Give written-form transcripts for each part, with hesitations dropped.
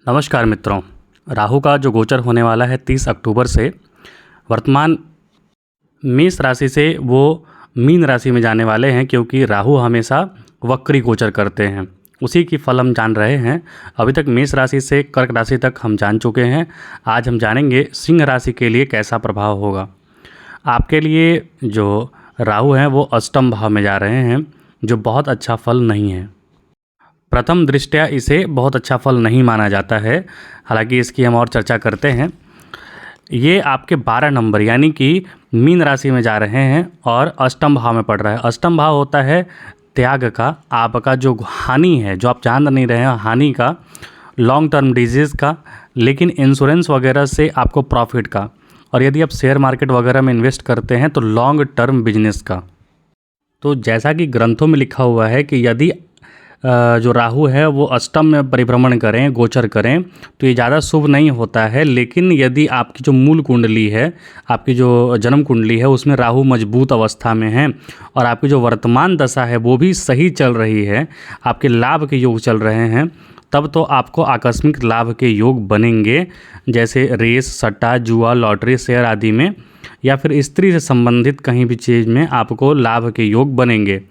नमस्कार मित्रों। राहु का जो गोचर होने वाला है 30 अक्टूबर से, वर्तमान मेष राशि से वो मीन राशि में जाने वाले हैं, क्योंकि राहु हमेशा वक्री गोचर करते हैं। उसी की फल हम जान रहे हैं। अभी तक मेष राशि से कर्क राशि तक हम जान चुके हैं। आज हम जानेंगे सिंह राशि के लिए कैसा प्रभाव होगा। आपके लिए जो राहु हैं वो अष्टम भाव में जा रहे हैं, जो बहुत अच्छा फल नहीं है। प्रथम दृष्टया इसे बहुत अच्छा फल नहीं माना जाता है, हालांकि इसकी हम और चर्चा करते हैं। ये आपके 12 नंबर यानी कि मीन राशि में जा रहे हैं और अष्टम भाव में पड़ रहा है। अष्टम भाव होता है त्याग का, आपका जो हानि है, जो आप जान नहीं रहे हैं, हानि का, लॉन्ग टर्म डिजीज़ का, लेकिन इंश्योरेंस वगैरह से आपको प्रॉफिट का, और यदि आप शेयर मार्केट वगैरह में इन्वेस्ट करते हैं तो लॉन्ग टर्म बिजनेस का। तो जैसा कि ग्रंथों में लिखा हुआ है कि यदि जो राहु है वो अष्टम में परिभ्रमण करें, गोचर करें, तो ये ज़्यादा शुभ नहीं होता है। लेकिन यदि आपकी जो मूल कुंडली है, आपकी जो जन्म कुंडली है, उसमें राहु मजबूत अवस्था में है और आपकी जो वर्तमान दशा है वो भी सही चल रही है, आपके लाभ के योग चल रहे हैं, तब तो आपको आकस्मिक लाभ के योग बनेंगे। जैसे रेस, सट्टा, जुआ, लॉटरी, शेयर आदि में, या फिर स्त्री से संबंधित कहीं भी चीज़ में आपको लाभ के योग बनेंगे।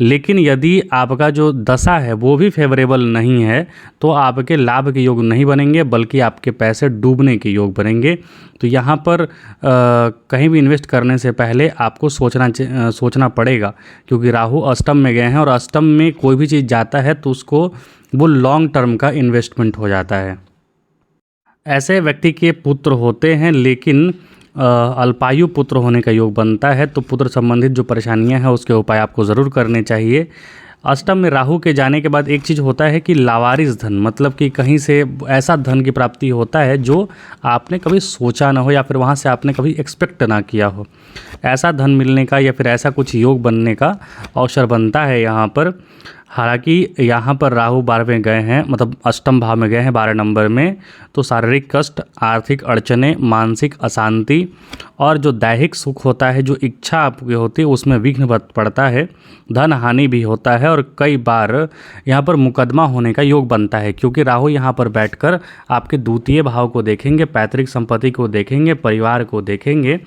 लेकिन यदि आपका जो दशा है वो भी फेवरेबल नहीं है तो आपके लाभ के योग नहीं बनेंगे, बल्कि आपके पैसे डूबने के योग बनेंगे। तो यहाँ पर कहीं भी इन्वेस्ट करने से पहले आपको सोचना पड़ेगा, क्योंकि राहु अष्टम में गए हैं और अष्टम में कोई भी चीज़ जाता है तो उसको वो लॉन्ग टर्म का इन्वेस्टमेंट हो जाता है। ऐसे व्यक्ति के पुत्र होते हैं, लेकिन अल्पायु पुत्र होने का योग बनता है। तो पुत्र संबंधित जो परेशानियां हैं उसके उपाय आपको ज़रूर करने चाहिए। अष्टम में राहु के जाने के बाद एक चीज़ होता है कि लावारिस धन, मतलब कि कहीं से ऐसा धन की प्राप्ति होता है जो आपने कभी सोचा ना हो, या फिर वहाँ से आपने कभी एक्सपेक्ट ना किया हो। ऐसा धन मिलने का या फिर ऐसा कुछ योग बनने का अवसर बनता है यहाँ पर। हालांकि यहाँ पर राहु 12वें गए हैं, मतलब अष्टम भाव में गए हैं 12 नंबर में, तो शारीरिक कष्ट, आर्थिक अड़चने, मानसिक अशांति और जो दैहिक सुख होता है, जो इच्छा आपकी होती है, उसमें विघ्न पड़ता है। धन हानि भी होता है और कई बार यहाँ पर मुकदमा होने का योग बनता है, क्योंकि राहु यहाँ पर बैठकर आपके द्वितीय भाव को देखेंगे, पैतृक संपत्ति को देखेंगे, परिवार को देखेंगे।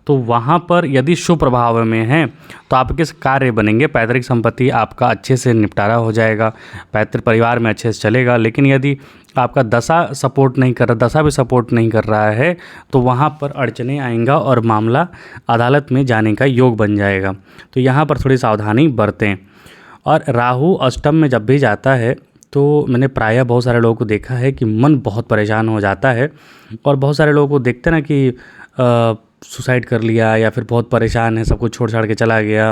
तो वहाँ पर यदि शुभ प्रभाव में है तो आपके कार्य बनेंगे, पैतृक संपत्ति आपका अच्छे से निपटारा हो जाएगा, पैतृक परिवार में अच्छे से चलेगा। लेकिन यदि आपका दशा सपोर्ट नहीं कर रहा, दशा भी सपोर्ट नहीं कर रहा है, तो वहाँ पर अड़चने आएंगा और मामला अदालत में जाने का योग बन जाएगा। तो यहाँ पर थोड़ी सावधानी बरतें। और राहु अष्टम में जब भी जाता है तो मैंने प्रायः बहुत सारे लोगों को देखा है कि मन बहुत परेशान हो जाता है, और बहुत सारे लोगों को देखते ना कि सुसाइड कर लिया या फिर बहुत परेशान है, सब कुछ छोड़ छाड़ के चला गया,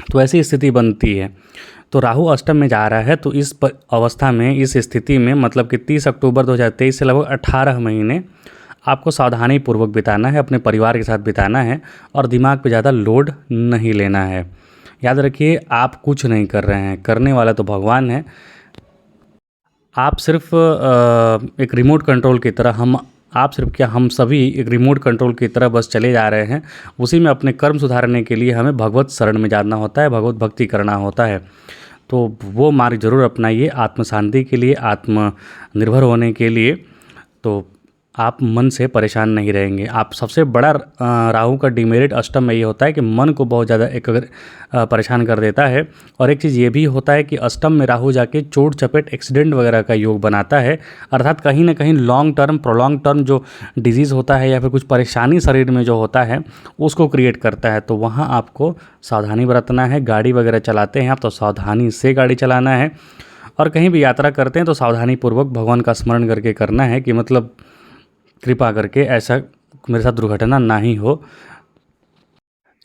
तो ऐसी स्थिति बनती है। तो राहु अष्टम में जा रहा है, तो इस अवस्था में, इस स्थिति में, मतलब कि 30 अक्टूबर 2023 से लगभग 18 महीने आपको सावधानी पूर्वक बिताना है, अपने परिवार के साथ बिताना है और दिमाग पे ज़्यादा लोड नहीं लेना है। याद रखिए, आप कुछ नहीं कर रहे हैं, करने वाला तो भगवान है। आप सिर्फ एक रिमोट कंट्रोल की तरह, हम सभी एक रिमोट कंट्रोल की तरह बस चले जा रहे हैं। उसी में अपने कर्म सुधारने के लिए हमें भगवत शरण में जाना होता है, भगवत भक्ति करना होता है। तो वो मार्ग जरूर अपनाइए, आत्म शांति के लिए, आत्मनिर्भर होने के लिए। तो आप मन से परेशान नहीं रहेंगे। आप सबसे बड़ा राहु का डिमेरिट अष्टम में ये होता है कि मन को बहुत ज़्यादा परेशान कर देता है। और एक चीज़ ये भी होता है कि अष्टम में राहु जाके चोट चपेट, एक्सीडेंट वगैरह का योग बनाता है, अर्थात कहीं ना कहीं लॉन्ग टर्म, प्रोलॉन्ग टर्म जो डिजीज़ होता है या फिर कुछ परेशानी शरीर में जो होता है उसको क्रिएट करता है। तो वहाँ आपको सावधानी बरतना है। गाड़ी वगैरह चलाते हैं आप तो सावधानी से गाड़ी चलाना है, और कहीं भी यात्रा करते हैं तो सावधानी पूर्वक भगवान का स्मरण करके करना है कि मतलब कृपा करके ऐसा मेरे साथ दुर्घटना ना ही हो।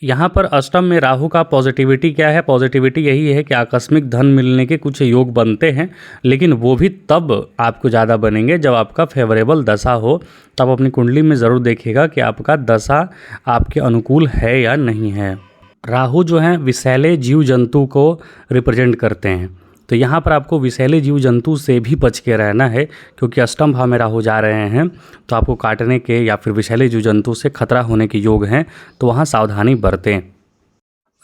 यहाँ पर अष्टम में राहु का पॉजिटिविटी क्या है? पॉजिटिविटी यही है कि आकस्मिक धन मिलने के कुछ योग बनते हैं, लेकिन वो भी तब आपको ज़्यादा बनेंगे जब आपका फेवरेबल दशा हो। तब अपनी कुंडली में ज़रूर देखिएगा कि आपका दशा आपके अनुकूल है या नहीं है। राहु जो हैं विषैले जीव जंतु को रिप्रेजेंट करते हैं, तो यहाँ पर आपको विषैले जीव जंतु से भी बच के रहना है, क्योंकि अष्टम भाव में राहु जा रहे हैं। तो आपको काटने के या फिर विषैले जीव जंतु से खतरा होने के योग हैं, तो वहाँ सावधानी बरतें।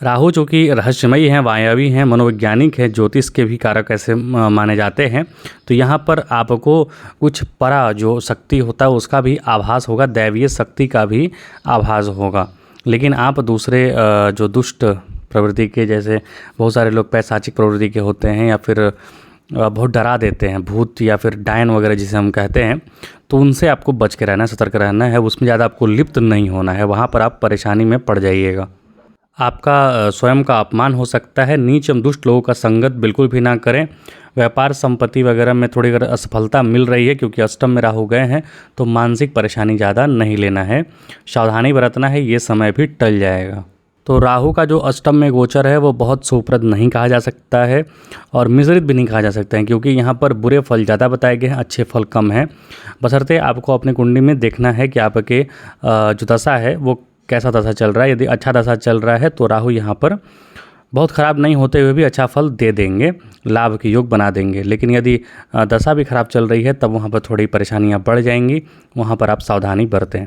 राहु जो कि रहस्यमयी हैं, मायावी हैं, मनोवैज्ञानिक है, ज्योतिष के भी कारक ऐसे माने जाते हैं। तो यहाँ पर आपको कुछ परा जो शक्ति होता है उसका भी आभास होगा, दैवीय शक्ति का भी आभास होगा। लेकिन आप दूसरे जो दुष्ट प्रवृत्ति के, जैसे बहुत सारे लोग पैशाचिक प्रवृत्ति के होते हैं या फिर बहुत डरा देते हैं, भूत या फिर डायन वगैरह जिसे हम कहते हैं, तो उनसे आपको बच के रहना है, सतर्क रहना है, उसमें ज़्यादा आपको लिप्त नहीं होना है, वहाँ पर आप परेशानी में पड़ जाइएगा। आपका स्वयं का अपमान हो सकता है। नीच एवं दुष्ट लोगों का संगत बिल्कुल भी ना करें। व्यापार संपत्ति वगैरह में थोड़ी अगर असफलता मिल रही है क्योंकि अष्टम में राहु गए हैं, तो मानसिक परेशानी ज़्यादा नहीं लेना है, सावधानी बरतना है, ये समय भी टल जाएगा। तो राहु का जो अष्टम में गोचर है वो बहुत शुभप्रद नहीं कहा जा सकता है और मिश्रित भी नहीं कहा जा सकता है, क्योंकि यहाँ पर बुरे फल ज़्यादा बताए गए हैं, अच्छे फल कम हैं। बशर्ते आपको अपनी कुंडली में देखना है कि आपके जो दशा है वो कैसा दशा चल रहा है। यदि अच्छा दशा चल रहा है तो राहु यहाँ पर बहुत ख़राब नहीं होते हुए भी अच्छा फल दे देंगे, लाभ के योग बना देंगे। लेकिन यदि दशा भी खराब चल रही है तब वहाँ पर थोड़ी परेशानियाँ बढ़ जाएंगी, वहाँ पर आप सावधानी बरतें।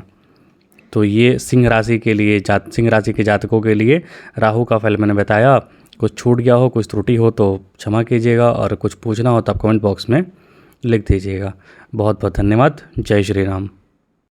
तो ये सिंह राशि के जातकों के लिए राहु का फल मैंने बताया। कुछ छूट गया हो, कुछ त्रुटि हो तो क्षमा कीजिएगा, और कुछ पूछना हो तो आप कमेंट बॉक्स में लिख दीजिएगा। बहुत बहुत धन्यवाद। जय श्री राम।